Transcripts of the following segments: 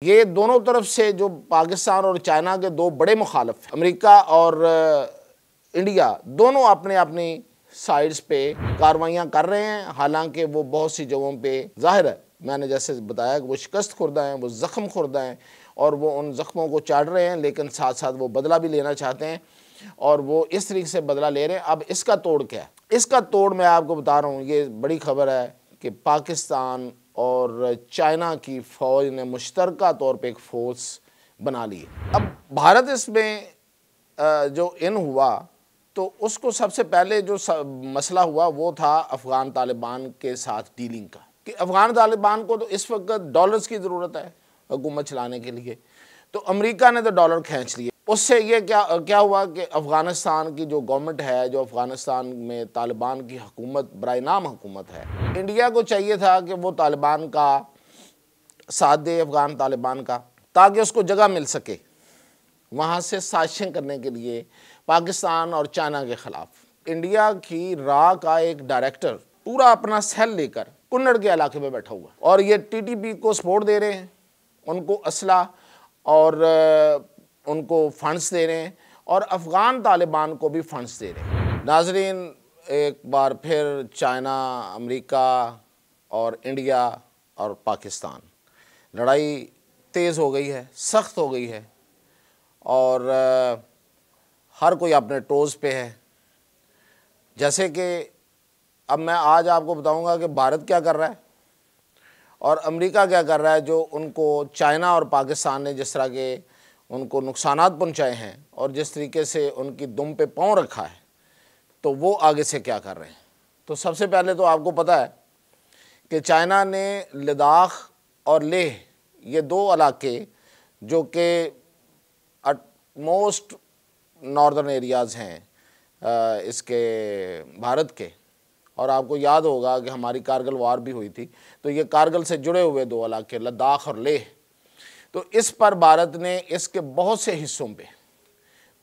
ये दोनों तरफ से जो पाकिस्तान और चाइना के दो बड़े मुखालिफ, अमेरिका और इंडिया, दोनों अपने अपनी साइड्स पे कार्रवाइयाँ कर रहे हैं। हालांकि वो बहुत सी जगहों पे जाहिर है, मैंने जैसे बताया कि वो शिकस्त खुर्दा हैं, वो ज़ख्म खुर्दा हैं और वो उन ज़ख्मों को चाट रहे हैं, लेकिन साथ साथ वो बदला भी लेना चाहते हैं और वो इस तरीके से बदला ले रहे हैं। अब इसका तोड़ क्या है? इसका तोड़ मैं आपको बता रहा हूँ, ये बड़ी खबर है कि पाकिस्तान और चाइना की फ़ौज ने मुश्तरका तौर पे एक फ़ोर्स बना ली है। अब भारत इसमें जो इन हुआ तो उसको सबसे पहले जो मसला हुआ वो था अफ़गान तालिबान के साथ डीलिंग का, कि अफ़गान तालिबान को तो इस वक्त डॉलर्स की ज़रूरत है हुकूमत चलाने के लिए, तो अमेरिका ने तो डॉलर खींच लिए। उससे ये क्या हुआ कि अफ़गानिस्तान की जो गवर्नमेंट है, जो अफ़गानिस्तान में तालिबान की हुकूमत बराए नाम हुकूमत है, इंडिया को चाहिए था कि वो तालिबान का साथ दे, अफ़गान तालिबान का, ताकि उसको जगह मिल सके वहाँ से साजिशें करने के लिए पाकिस्तान और चाइना के ख़िलाफ़। इंडिया की रा का एक डायरेक्टर पूरा अपना सेल लेकर कुन्नड़ के इलाके में बैठा हुआ और ये टीटीपी को सपोर्ट दे रहे हैं, उनको असला और उनको फंड्स दे रहे हैं और अफ़गान तालिबान को भी फंड्स दे रहे हैं। नाज़रीन, एक बार फिर चाइना, अमेरिका और इंडिया और पाकिस्तान, लड़ाई तेज़ हो गई है, सख्त हो गई है और हर कोई अपने टोज़ पे है। जैसे कि अब मैं आज आपको बताऊंगा कि भारत क्या कर रहा है और अमेरिका क्या कर रहा है, जो उनको चाइना और पाकिस्तान ने जिस तरह के उनको नुकसानात पहुंचाए हैं और जिस तरीके से उनकी दुम पे पांव रखा है, तो वो आगे से क्या कर रहे हैं। तो सबसे पहले तो आपको पता है कि चाइना ने लद्दाख और लेह, ये दो इलाके जो कि मोस्ट नॉर्दर्न एरियाज़ हैं इसके भारत के, और आपको याद होगा कि हमारी कारगिल वार भी हुई थी, तो ये कारगिल से जुड़े हुए दो इलाके लद्दाख और लेह, तो इस पर भारत ने इसके बहुत से हिस्सों पे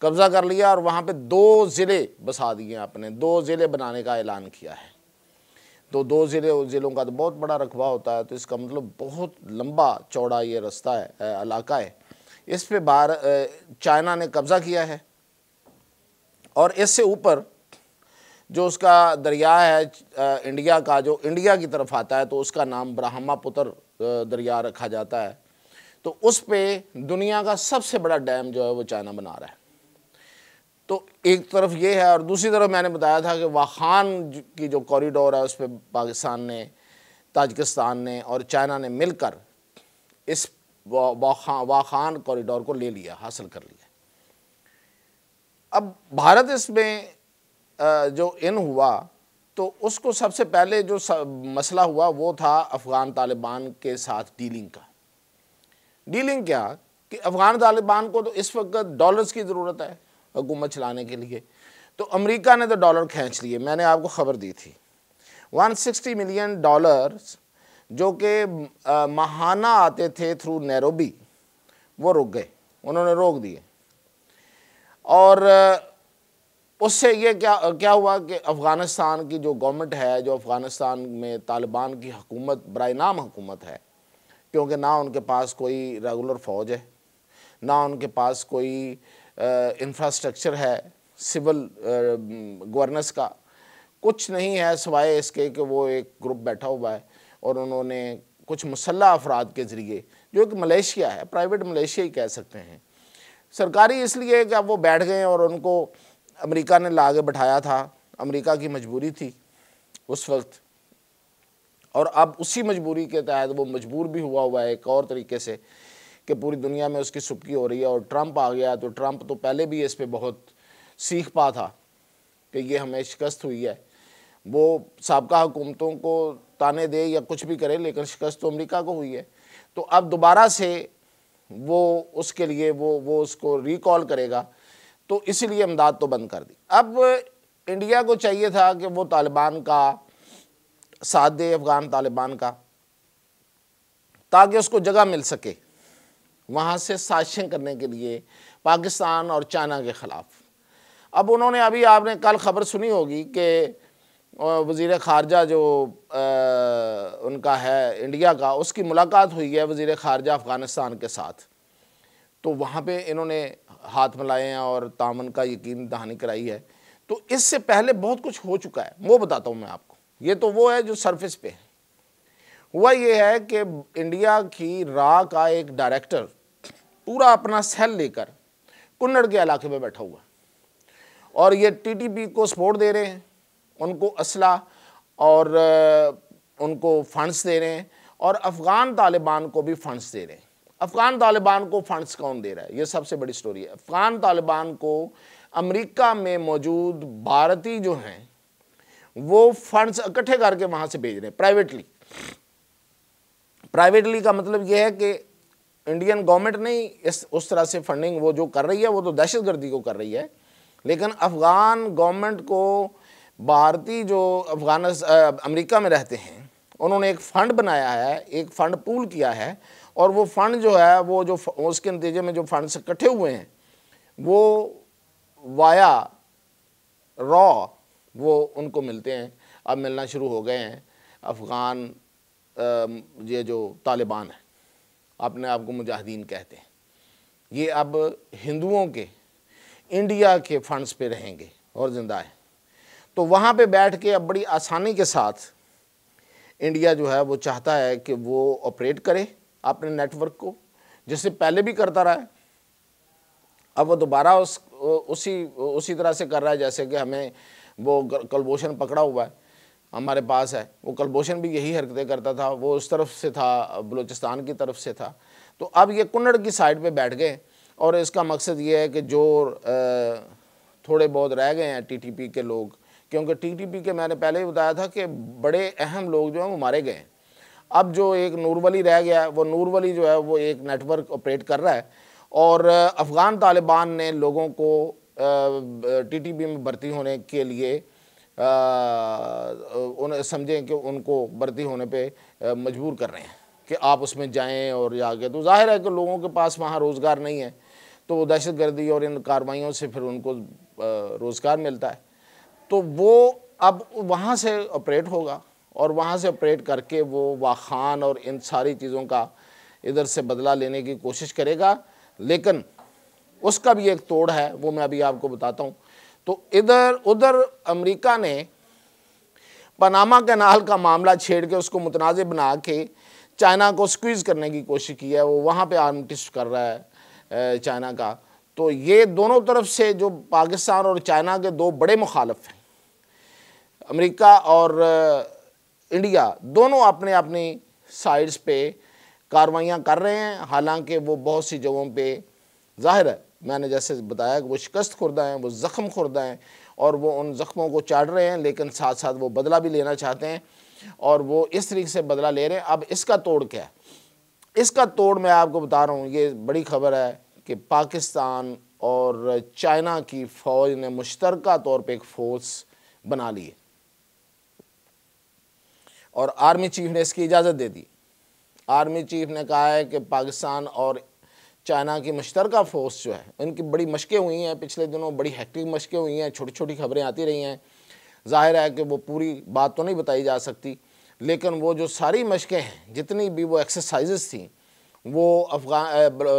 कब्ज़ा कर लिया और वहाँ पे 2 ज़िले बसा दिए, अपने 2 ज़िले बनाने का ऐलान किया है। तो 2 ज़िलों का तो बहुत बड़ा रकबा होता है, तो इसका मतलब बहुत लंबा चौड़ा ये रास्ता है, इलाका है। इस पे चाइना ने कब्ज़ा किया है और इससे ऊपर जो उसका दरिया है इंडिया का, जो इंडिया की तरफ आता है, तो उसका नाम ब्रह्मपुत्र दरिया रखा जाता है। तो उस पे दुनिया का सबसे बड़ा डैम जो है वो चाइना बना रहा है। तो एक तरफ ये है और दूसरी तरफ मैंने बताया था कि वाखान की जो कॉरिडोर है उस पर पाकिस्तान ने, ताजिकिस्तान ने और चाइना ने मिलकर इस वाखान कॉरिडोर को ले लिया, हासिल कर लिया। अब भारत इसमें जो इन हुआ तो उसको सबसे पहले जो मसला हुआ वो था अफ़गान तालिबान के साथ डीलिंग का। डीलिंग क्या कि अफ़गान तालिबान को तो इस वक्त डॉलर्स की ज़रूरत है हुकूमत चलाने के लिए, तो अमेरिका ने तो डॉलर खींच लिए। मैंने आपको ख़बर दी थी 160 मिलियन डॉलर्स जो कि माहाना आते थे थ्रू नैरोबी, वो रुक गए, उन्होंने रोक दिए। और उससे ये क्या हुआ कि अफ़गानिस्तान की जो गवर्नमेंट है, जो अफ़गानिस्तान में तालिबान की हुकूमत बराए नाम हुकूमत है, क्योंकि ना उनके पास कोई रेगुलर फ़ौज है, ना उनके पास कोई इंफ्रास्ट्रक्चर है सिविल गवर्नेंस का, कुछ नहीं है सिवाय इसके कि वो एक ग्रुप बैठा हुआ है और उन्होंने कुछ मुसल्लह अफराद के ज़रिए, जो कि मलेशिया है, प्राइवेट मलेशिया ही कह सकते हैं, सरकारी इसलिए कि अब वो बैठ गए और उनको अमेरिका ने ला के बैठाया था, अमेरिका की मजबूरी थी उस वक्त, और अब उसी मजबूरी के तहत वो मजबूर भी हुआ है एक और तरीके से कि पूरी दुनिया में उसकी सुबकी हो रही है। और ट्रंप आ गया, तो ट्रंप तो पहले भी इस पे बहुत सीख पा था कि ये हमें शिकस्त हुई है, वो साबका हुकूमतों को ताने दे या कुछ भी करे, लेकिन शिकस्त तो अमेरिका को हुई है। तो अब दोबारा से वो उसके लिए वो उसको रिकॉल करेगा, तो इसीलिए इमदाद तो बंद कर दी। अब इंडिया को चाहिए था कि वो तालिबान का साथ दे, अफ़गान तालिबान का, ताकि उसको जगह मिल सके वहाँ से साजिशें करने के लिए पाकिस्तान और चाइना के ख़िलाफ़। अब उन्होंने, अभी आपने कल ख़बर सुनी होगी कि वज़ीर ख़ारजा जो उनका है इंडिया का, उसकी मुलाकात हुई है वज़ीर ख़ारजा अफ़गानिस्तान के साथ। तो वहाँ पे इन्होंने हाथ मिलाए हैं और तामन का यकीन दहानी कराई है। तो इससे पहले बहुत कुछ हो चुका है, वो बताता हूँ मैं आपको। ये तो वो है जो सरफेस पे है। हुआ ये है कि इंडिया की रा का एक डायरेक्टर पूरा अपना सेल लेकर कुन्नड़ के इलाके में बैठा हुआ है और ये टीटीपी को सपोर्ट दे रहे हैं, उनको असला और उनको फंड्स दे रहे हैं और अफ़गान तालिबान को भी फंड्स दे रहे हैं। अफ़गान तालिबान को फंड्स कौन दे रहा है, ये सबसे बड़ी स्टोरी है। अफ़गान तालिबान को अमेरिका में मौजूद भारतीय जो हैं वो फंड्स इकट्ठे करके वहाँ से भेज रहे हैं प्राइवेटली। प्राइवेटली का मतलब ये है कि इंडियन गवर्नमेंट नहीं उस तरह से फंडिंग वो जो कर रही है, वो तो दहशतगर्दी को कर रही है, लेकिन अफ़गान गवर्नमेंट को भारतीय जो अमेरिका में रहते हैं उन्होंने एक फ़ंड बनाया है, एक फ़ंड पूल किया है और वो फ़ंड जो है वो जो उसके नतीजे में जो फंड्स इकट्ठे हुए हैं वो वाया रॉ वो उनको मिलते हैं, अब मिलना शुरू हो गए हैं। अफ़गान ये जो तालिबान है, अपने आप को मुजाहिदीन कहते हैं, ये अब हिंदुओं के इंडिया के फंड्स पे रहेंगे और ज़िंदा है। तो वहाँ पे बैठ के अब बड़ी आसानी के साथ इंडिया जो है वो चाहता है कि वो ऑपरेट करे अपने नेटवर्क को, जैसे पहले भी करता रहा है। अब वो दोबारा उसी तरह से कर रहा है जैसे कि हमें वो कलभूषण पकड़ा हुआ है हमारे पास है। वो कलभूषण भी यही हरकतें करता था, वो उस तरफ से था, बलूचिस्तान की तरफ से था। तो अब ये कुन्नड़ की साइड पे बैठ गए और इसका मकसद ये है कि जो थोड़े बहुत रह गए हैं टीटीपी के लोग, क्योंकि टीटीपी के मैंने पहले ही बताया था कि बड़े अहम लोग जो हैं वो मारे गए हैं। अब जो एक नूरवली रह गया है, वो नूरवली जो है वो एक नेटवर्क ऑपरेट कर रहा है और अफ़गान तालिबान ने लोगों को टीटीपी में भर्ती होने के लिए उन्हें समझें कि उनको भर्ती होने पे मजबूर कर रहे हैं कि आप उसमें जाएं और जाके। तो जाहिर है कि लोगों के पास वहाँ रोज़गार नहीं है, तो वो दहशतगर्दी और इन कार्रवाइयों से फिर उनको रोज़गार मिलता है। तो वो अब वहाँ से ऑपरेट होगा और वहाँ से ऑपरेट करके वो वाखान और इन सारी चीज़ों का इधर से बदला लेने की कोशिश करेगा, लेकिन उसका भी एक तोड़ है, वो मैं अभी आपको बताता हूँ। तो इधर उधर अमेरिका ने पनामा कैनाल का मामला छेड़ के उसको मुतनाज़ बना के चाइना को स्क्वीज़ करने की कोशिश की है, वो वहाँ पे आर्म ट्विस्ट कर रहा है चाइना का। तो ये दोनों तरफ से जो पाकिस्तान और चाइना के दो बड़े मुखालिफ हैं, अमेरिका और इंडिया, दोनों अपने अपनी साइड्स पे कार्रवाइयाँ कर रहे हैं। हालांकि वो बहुत सी जगहों पे ज़ाहिर है, मैंने जैसे बताया कि वो शिकस्त खुर्दा हैं, वो ज़ख्म खुर्दा हैं और वो उन ज़ख्मों को चाट रहे हैं, लेकिन साथ साथ वो बदला भी लेना चाहते हैं और वो इस तरीके से बदला ले रहे हैं। अब इसका तोड़ क्या है? इसका तोड़ मैं आपको बता रहा हूँ, ये बड़ी खबर है कि पाकिस्तान और चाइना की फ़ौज ने मुश्तरका तौर पर एक फ़ोर्स बना ली है और आर्मी चीफ ने इसकी इजाज़त दे दी। आर्मी चीफ ने कहा है कि पाकिस्तान और चाइना की मुश्तरका फ़ोर्स जो है, इनकी बड़ी मशक़ें हुई हैं पिछले दिनों, बड़ी हेक्टिक मशक़ें हुई हैं, छोटी छोटी खबरें आती रही हैं। ज़ाहिर है कि वो पूरी बात तो नहीं बताई जा सकती, लेकिन वो जो सारी मशक़ें हैं, जितनी भी वो एक्सरसाइजेस थी, वो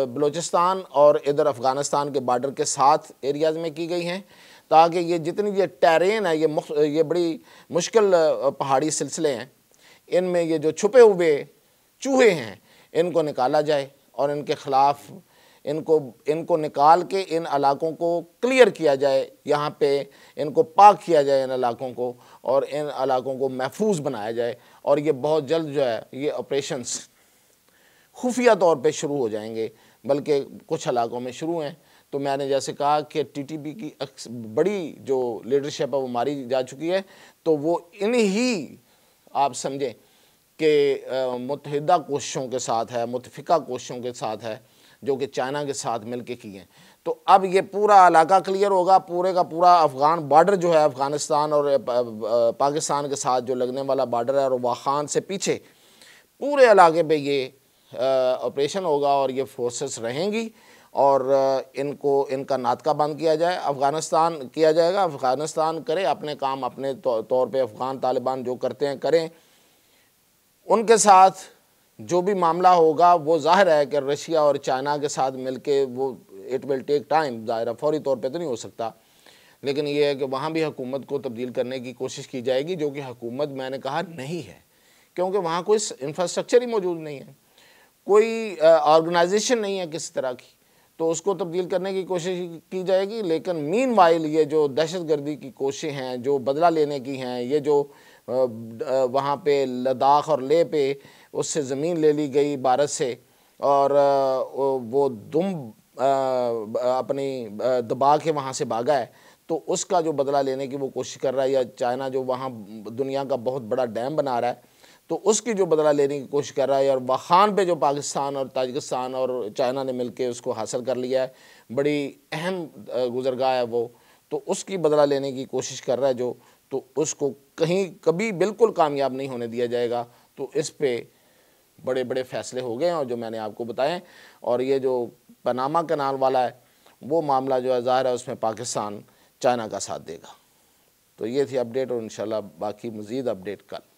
बलूचिस्तान और इधर अफ़गानिस्तान के बॉर्डर के साथ एरियाज़ में की गई हैं, ताकि ये जितनी ये टेरेन है, ये बड़ी मुश्किल पहाड़ी सिलसिले हैं, इनमें ये जो छुपे हुए चूहे हैं इनको निकाला जाए और इनके ख़िलाफ़ इनको निकाल के इन इलाकों को क्लियर किया जाए, यहाँ पे इनको पाक किया जाए इन इलाकों को, और इन इलाकों को महफूज बनाया जाए। और ये बहुत जल्द जो है ये ऑपरेशंस खुफिया तौर पे शुरू हो जाएंगे, बल्कि कुछ इलाकों में शुरू हैं। तो मैंने जैसे कहा कि टीटीपी की बड़ी जो लीडरशिप है वो मारी जा चुकी है, तो वो इन्हीं आप समझें कि मुत्तहिदा कोशिशों के साथ है, मुतफ़िका कोशिशों के साथ है, जो कि चाइना के साथ मिल के की हैं। तो अब ये पूरा इलाका क्लियर होगा, पूरे का पूरा अफ़गान बॉर्डर जो है अफ़गानिस्तान और पाकिस्तान के साथ जो लगने वाला बॉर्डर है, और वाखान से पीछे पूरे इलाके पे ये ऑपरेशन होगा और ये फोर्सेस रहेंगी और इनका नाटका बंद किया जाए। अफ़गानिस्तान किया जाएगा, अफ़गानिस्तान करे अपने काम अपने तौर पे, अफ़गान तालिबान जो करते हैं करें, उनके साथ जो भी मामला होगा वो ज़ाहिर है कि रशिया और चाइना के साथ मिलके वो इट विल टेक टाइम, ज़ाहिर फौरी तौर पे तो नहीं हो सकता, लेकिन ये है कि वहाँ भी हुकूमत को तब्दील करने की कोशिश की जाएगी, जो कि हुकूमत मैंने कहा नहीं है, क्योंकि वहाँ कोई इंफ्रास्ट्रक्चर ही मौजूद नहीं है, कोई ऑर्गेनाइजेशन नहीं है किसी तरह की, तो उसको तब्दील करने की कोशिश की जाएगी। लेकिन मीनवाइल ये जो दहशतगर्दी की कोशिशें हैं, जो बदला लेने की हैं, ये जो वहाँ पे लद्दाख और लेह पे उससे ज़मीन ले ली गई भारत से, और वो दुम अपनी दबा के वहाँ से भागा है, तो उसका जो बदला लेने की वो कोशिश कर रहा है, या चाइना जो वहाँ दुनिया का बहुत बड़ा डैम बना रहा है तो उसकी जो बदला लेने की कोशिश कर रहा है, और वखान पे जो पाकिस्तान और ताजिकिस्तान और चाइना ने मिलकर उसको हासिल कर लिया है, बड़ी अहम गुज़रगाह है वो, तो उसकी बदला लेने की कोशिश कर रहा है जो, तो उसको कहीं कभी बिल्कुल कामयाब नहीं होने दिया जाएगा। तो इस पे बड़े बड़े फ़ैसले हो गए हैं और जो मैंने आपको बताएं, और ये जो पनामा कनाल वाला है वो मामला जो है ज़ाहिर है उसमें पाकिस्तान चाइना का साथ देगा। तो ये थी अपडेट, और इंशाल्लाह बाकी मज़ीद अपडेट कल।